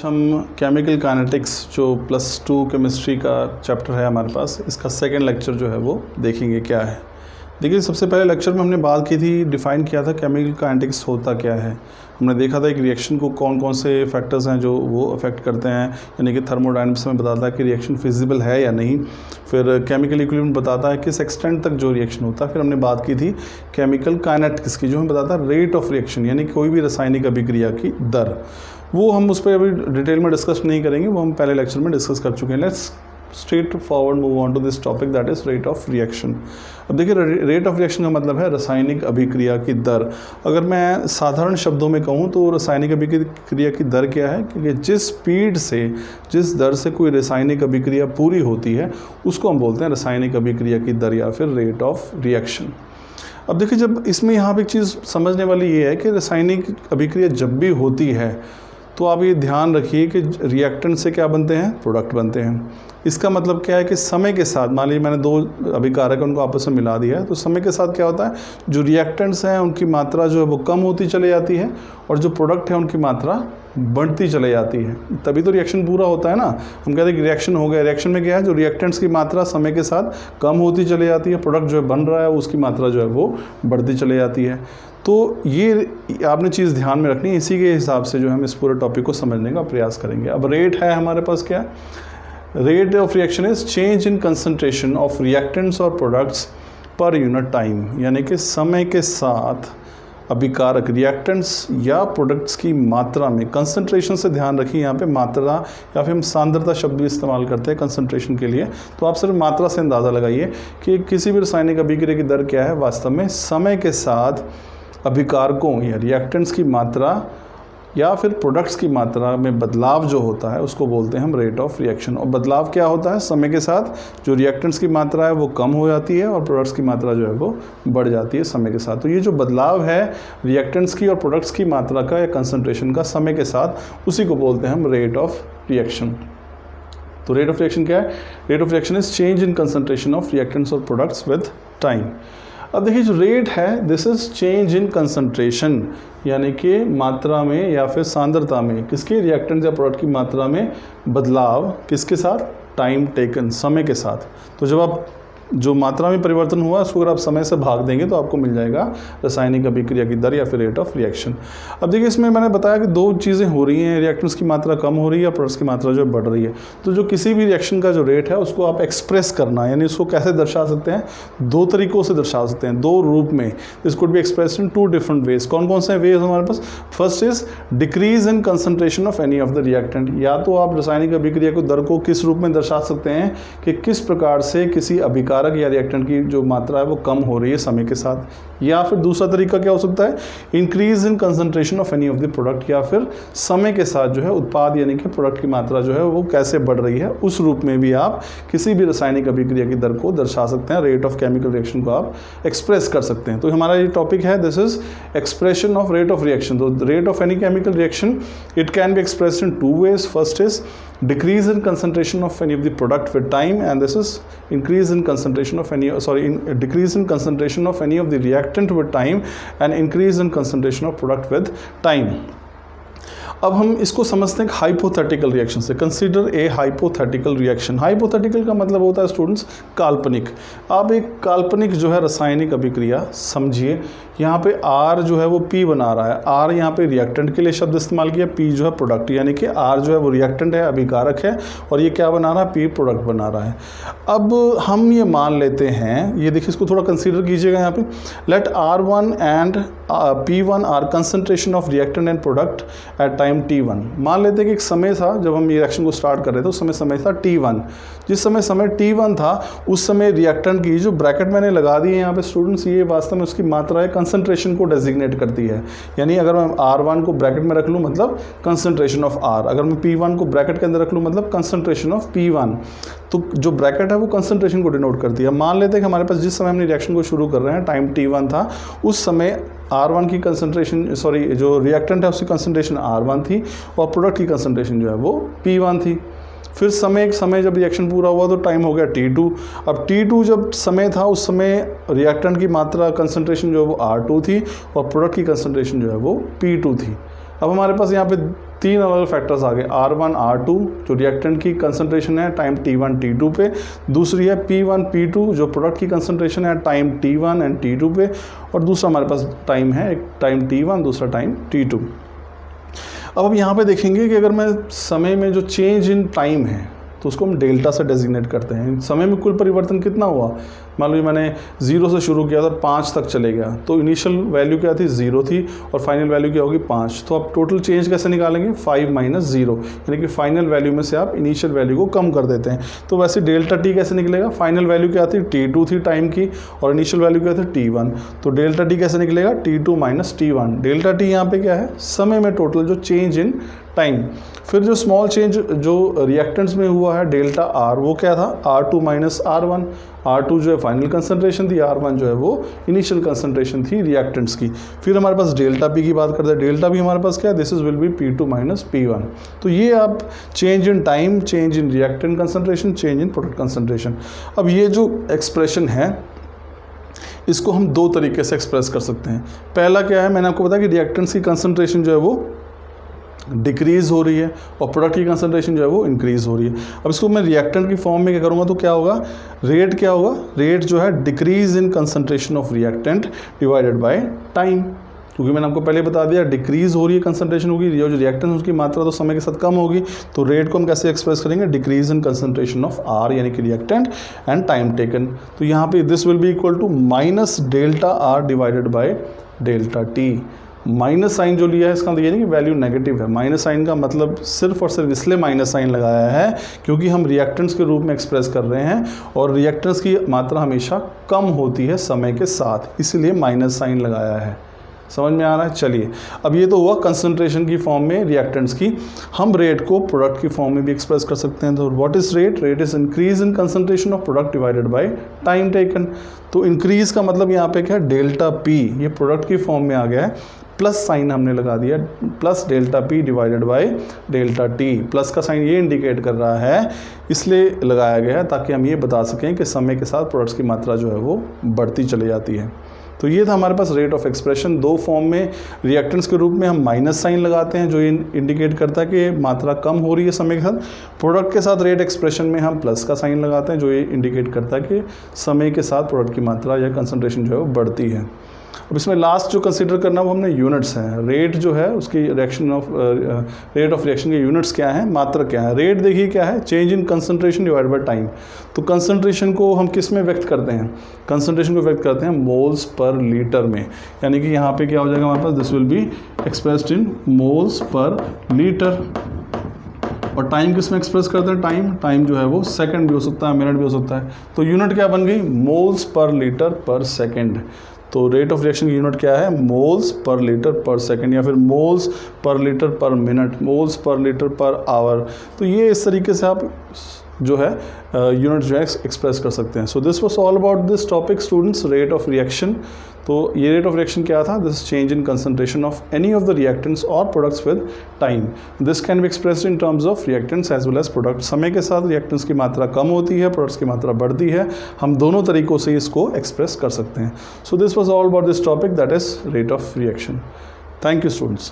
हम chemical kinetics जो +2 chemistry का चैप्टर है हमारे पास, इसका सेकंड लेक्चर जो है वो देखेंगे क्या है। देखिए, सबसे पहले लेक्चर में हमने बात की थी, डिफ़ाइन किया था केमिकल काइनेटिक्स होता क्या है। हमने देखा था एक रिएक्शन को कौन कौन से फैक्टर्स हैं जो वो अफेक्ट करते हैं, यानी कि थर्मोडायनामिक्स में बताता है कि रिएक्शन फिजिबल है या नहीं। फिर केमिकल इक्विलिब्रियम बताता है किस एक्सटेंट तक जो रिएक्शन होता है। फिर हमने बात की थी केमिकल काइनेटिक्स की, जो हमें बताता है रेट ऑफ रिएक्शन, यानी कोई भी रासायनिक अभिक्रिया की दर। वो हम उस पर अभी डिटेल में डिस्कस नहीं करेंगे, वो हम पहले लेक्चर में डिस्कस कर चुके हैं। Let's straight forward move on to this topic, that is rate of reaction. अब देखिए, रेट ऑफ रिएक्शन का मतलब है रासायनिक अभिक्रिया की दर। अगर मैं साधारण शब्दों में कहूँ तो रासायनिक अभिक्रिया की दर क्या है, क्योंकि जिस दर से कोई रासायनिक अभिक्रिया पूरी होती है उसको हम बोलते हैं रासायनिक अभिक्रिया की दर या फिर रेट ऑफ रिएक्शन। अब देखिए, जब इसमें यहाँ पर एक चीज़ समझने वाली ये है कि रासायनिक अभिक्रिया जब भी होती है तो आप ये ध्यान रखिए कि रिएक्टेंट से क्या बनते हैं, प्रोडक्ट बनते हैं। इसका मतलब क्या है कि समय के साथ, मान लीजिए मैंने दो अभिकारक उनको आपस में मिला दिया है, तो समय के साथ क्या होता है, जो रिएक्टेंट्स हैं उनकी मात्रा जो है वो कम होती चली जाती है और जो प्रोडक्ट है उनकी मात्रा बढ़ती चली जाती है। तभी तो रिएक्शन पूरा होता है ना। हम कहते हैं कि रिएक्शन हो गया। रिएक्शन में क्या है, जो रिएक्टेंट्स की मात्रा समय के साथ कम होती चली जाती है, प्रोडक्ट जो है बन रहा है उसकी मात्रा जो है वो बढ़ती चली जाती है। तो ये आपने चीज़ ध्यान में रखनी है। इसी के हिसाब से जो हम इस पूरे टॉपिक को समझने का प्रयास करेंगे। अब रेट है हमारे पास क्या, rate of reaction is change in concentration of reactants और प्रोडक्ट्स पर यूनिट टाइम, यानी कि समय के साथ अभिकारक रिएक्टेंट्स या प्रोडक्ट्स की मात्रा में, कंसंट्रेशन से ध्यान रखिए, यहाँ पे मात्रा या फिर हम सांद्रता शब्द भी इस्तेमाल करते हैं कंसंट्रेशन के लिए। तो आप सिर्फ मात्रा से अंदाज़ा लगाइए कि किसी भी रासायनिक अभिक्रिया की दर क्या है। वास्तव में समय के साथ अभिकारकों या रिएक्टेंट्स की मात्रा या फिर प्रोडक्ट्स की मात्रा में बदलाव जो होता है उसको बोलते हैं हम रेट ऑफ रिएक्शन। और बदलाव क्या होता है, समय के साथ जो रिएक्टेंट्स की मात्रा है वो कम हो जाती है और प्रोडक्ट्स की मात्रा जो है वो बढ़ जाती है समय के साथ। तो ये जो बदलाव है रिएक्टेंट्स की और प्रोडक्ट्स की मात्रा का या कंसंट्रेशन का समय के साथ, उसी को बोलते हैं हम रेट ऑफ रिएक्शन। तो रेट ऑफ रिएक्शन क्या है, rate of reaction is change in concentration of reactants और प्रोडक्ट्स विद टाइम। अब देखिए, जो रेट है this is change in concentration, यानी कि मात्रा में या फिर सांद्रता में, किसके, रिएक्टेंट या प्रोडक्ट की मात्रा में बदलाव किसके साथ, टाइम टेकन, समय के साथ। तो जब आप जो मात्रा में परिवर्तन हुआ उसको अगर आप समय से भाग देंगे तो आपको मिल जाएगा रासायनिक अभिक्रिया की दर या फिर रेट ऑफ रिएक्शन। अब देखिए, इसमें मैंने बताया कि दो चीज़ें हो रही हैं, रिएक्टेंट्स की मात्रा कम हो रही है, प्रोडक्ट्स की मात्रा जो बढ़ रही है। तो जो किसी भी रिएक्शन का जो रेट है उसको आप एक्सप्रेस करना, यानी उसको कैसे दर्शा सकते हैं, दो तरीक़ों से दर्शा सकते हैं, दो रूप में। This could be expressed in 2 different ways. कौन कौन से वेज हमारे पास, first is decrease in concentration of any of the reactant. या तो आप रासायनिक अभिक्रिया की दर को किस रूप में दर्शा सकते हैं कि किस प्रकार से किसी अभिकारक या रिएक्टेंट की जो मात्रा है वो कम हो रही है समय के साथ। या फिर दूसरा तरीका क्या हो सकता है, increase in concentration of any of the product, या फिर समय के साथ जो है उत्पाद यानी कि प्रोडक्ट की मात्रा जो है वो कैसे बढ़ रही है, उस रूप में भी आप किसी भी रासायनिक अभिक्रिया की दर को दर्शा सकते हैं। रेट ऑफ केमिकल रिएक्शन को आप एक्सप्रेस कर सकते हैं। तो हमारा ये टॉपिक है, this is expression of rate of reaction. तो rate of any chemical reaction it can be expressed in 2 ways. First is decrease in concentration of any of the product with time, and this is increase in concentration of decrease in concentration of any of the reactant with time and increase in concentration of product with time. अब हम इसको समझते हैं hypothetical reaction से। Consider a hypothetical reaction. Hypothetical का मतलब होता है स्टूडेंट्स काल्पनिक। आप एक काल्पनिक जो है रासायनिक अभिक्रिया समझिए। यहाँ पे R जो है वो P बना रहा है। R यहाँ पे रिएक्टेंट के लिए शब्द इस्तेमाल किया, P जो है प्रोडक्ट, यानी कि R जो है वो रिएक्टेंट है, अभिकारक है, और ये क्या बना रहा है, P प्रोडक्ट बना रहा है। अब हम ये मान लेते हैं, ये देखिए इसको थोड़ा कंसीडर कीजिएगा यहाँ पे। Let R1 and P1 are concentration of reactant and product at time T1। मान लेते हैं कि एक समय था जब हम ये रिएक्शन को स्टार्ट कर रहे थे, उस समय था T1। जिस समय T1 था उस समय रिएक्टेंट की जो ब्रैकेट मैंने लगा दी है यहाँ पे स्टूडेंट्स, ये वास्तव में उसकी मात्रा है, कंसंट्रेशन को डेजिग्नेट करती है। यानी अगर मैं R1 को ब्रैकेट में रख लूँ मतलब कंसंट्रेशन ऑफ R, अगर मैं P1 को ब्रैकेट के अंदर रख लूँ मतलब कंसंट्रेशन ऑफ P1। तो जो ब्रैकेट है वो कंसंट्रेशन को डिनोट करती है। मान लेते हैं कि हमारे पास जिस समय हमने रिएक्शन को शुरू कर रहे हैं टाइम T1 था, उस समय R1 की कंसंट्रेशन, जो रिएक्टेंट है उसकी कंसंट्रेशन R1 थी और प्रोडक्ट की कंसंट्रेशन जो है वो P1 थी। फिर एक समय जब रिएक्शन पूरा हुआ तो टाइम हो गया T2। अब T2 जब समय था उस समय रिएक्टेंट की मात्रा कंसंट्रेशन जो है वो R2 थी और प्रोडक्ट की कंसंट्रेशन जो है वो P2 थी। अब हमारे पास यहाँ पे तीन अलग अलग फैक्टर्स आ गए, R1 R2 जो रिएक्टेंट की कंसंट्रेशन है टाइम T1 T2 पे, दूसरी है P1 P2 जो प्रोडक्ट की कंसंट्रेशन है टाइम T1 एंड T2 पे, और दूसरा हमारे पास टाइम है, एक टाइम T1 दूसरा टाइम T2। अब हम यहाँ पे देखेंगे कि अगर मैं समय में जो चेंज इन टाइम है तो उसको हम डेल्टा से डेजिग्नेट करते हैं। समय में कुल परिवर्तन कितना हुआ, मान लो मैंने 0 से शुरू किया था 5 तक चले गया, तो इनिशियल वैल्यू क्या थी 0 थी और फाइनल वैल्यू क्या होगी 5। तो आप टोटल चेंज कैसे निकालेंगे 5 - 0, यानी कि फाइनल वैल्यू में से आप इनिशियल वैल्यू को कम कर देते हैं। तो वैसे डेल्टा टी कैसे निकलेगा, फाइनल वैल्यू क्या थी T2 थी टाइम की और इनिशियल वैल्यू क्या थी T1, तो डेल्टा टी कैसे निकलेगा T2 - T1। डेल्टा टी यहाँ पे क्या है, समय में टोटल जो चेंज इन टाइम। फिर जो स्मॉल चेंज जो रिएक्टेंट्स में हुआ है डेल्टा आर, वो क्या था R2 - R1। R2 जो है फाइनल कंसंट्रेशन थी, R1 जो है वो इनिशियल कंसंट्रेशन थी रिएक्टेंट्स की। फिर हमारे पास डेल्टा पी की बात करते हैं, डेल्टा पी हमारे पास क्या है, this is will be P2 - P1। तो ये आप change in time, change in reactant concentration, change in product concentration. अब ये जो एक्सप्रेशन है इसको हम दो तरीके से एक्सप्रेस कर सकते हैं। पहला क्या है, मैंने आपको बताया कि रिएक्टेंट्स की कंसंट्रेशन जो है वो डिक्रीज़ हो रही है और प्रोडक्ट की कंसंट्रेशन जो है वो इंक्रीज़ हो रही है। अब इसको मैं रिएक्टेंट की फॉर्म में क्या करूँगा तो क्या होगा, रेट क्या होगा, रेट जो है decrease in concentration of reactant divided by time. क्योंकि मैंने आपको पहले बता दिया डिक्रीज़ हो रही है कंसंट्रेशन होगी, जो रिएक्टेंट उसकी मात्रा तो समय के साथ कम होगी, तो रेट को हम कैसे एक्सप्रेस करेंगे, decrease in concentration of R यानी कि रिएक्टेंट एंड टाइम टेकन। तो यहाँ पे this will be equal to minus delta R divided by delta T. Minus sign जो लिया है इसका मतलब ये नहीं कि वैल्यू नेगेटिव है, माइनस साइन का मतलब सिर्फ और सिर्फ इसलिए माइनस साइन लगाया है क्योंकि हम रिएक्टेंट्स के रूप में एक्सप्रेस कर रहे हैं और रिएक्टेंट्स की मात्रा हमेशा कम होती है समय के साथ, इसलिए माइनस साइन लगाया है। समझ में आ रहा है। चलिए, अब ये तो हुआ कंसंट्रेशन की फॉर्म में रिएक्टेंट्स की। हम रेट को प्रोडक्ट की फॉर्म में भी एक्सप्रेस कर सकते हैं। तो what is rate, rate is increase in concentration of product divided by time taken. तो इंक्रीज का मतलब यहाँ पे क्या है, डेल्टा पी, ये प्रोडक्ट की फॉर्म में आ गया है, प्लस साइन हमने लगा दिया, plus delta P divided by delta T. Plus का साइन ये इंडिकेट कर रहा है, इसलिए लगाया गया है ताकि हम ये बता सकें कि समय के साथ प्रोडक्ट्स की मात्रा जो है वो बढ़ती चली जाती है। तो ये था हमारे पास रेट ऑफ एक्सप्रेशन। दो फॉर्म में रिएक्टेंट्स के रूप में हम माइनस साइन लगाते हैं जो इंडिकेट करता है कि मात्रा कम हो रही है समय के साथ। प्रोडक्ट के साथ रेट एक्सप्रेशन में हम प्लस का साइन लगाते हैं जो ये इंडिकेट करता है कि समय के साथ प्रोडक्ट की मात्रा या कंसंट्रेशन जो है वो बढ़ती है। अब इसमें लास्ट जो कंसीडर करना वो हमने यूनिट्स हैं। रेट जो है उसकी reaction of rate of reaction के यूनिट्स क्या हैं, मात्रा क्या है। रेट देखिए क्या है, change in concentration divided by time. तो कंसंट्रेशन को हम किस में व्यक्त करते हैं, कंसंट्रेशन को व्यक्त करते हैं मोल्स पर लीटर में, यानी कि यहाँ पे क्या हो जाएगा हमारे पास, this will be expressed in moles per litre. और टाइम किस में एक्सप्रेस करते हैं, टाइम जो है वो सेकंड भी हो सकता है, मिनट भी हो सकता है। तो यूनिट क्या बन गई, मोल्स पर लीटर पर सेकंड। तो रेट ऑफ रिएक्शन की यूनिट क्या है, मोल्स पर लीटर पर सेकंड या फिर मोल्स पर लीटर पर minute, moles per litre per hour. तो ये इस तरीके से आप जो है यूनिट जो है एक्सप्रेस कर सकते हैं। So this was all about this topic students, rate of reaction. तो ये रेट ऑफ रिएक्शन क्या था, this change in concentration of any of the reactants और products with time. This can be expressed in terms of reactants as well as product. समय के साथ reactants की मात्रा कम होती है, प्रोडक्ट्स की मात्रा बढ़ती है। हम दोनों तरीक़ों से इसको एक्सप्रेस कर सकते हैं। So this was all about this topic, that is rate of reaction. Thank you students.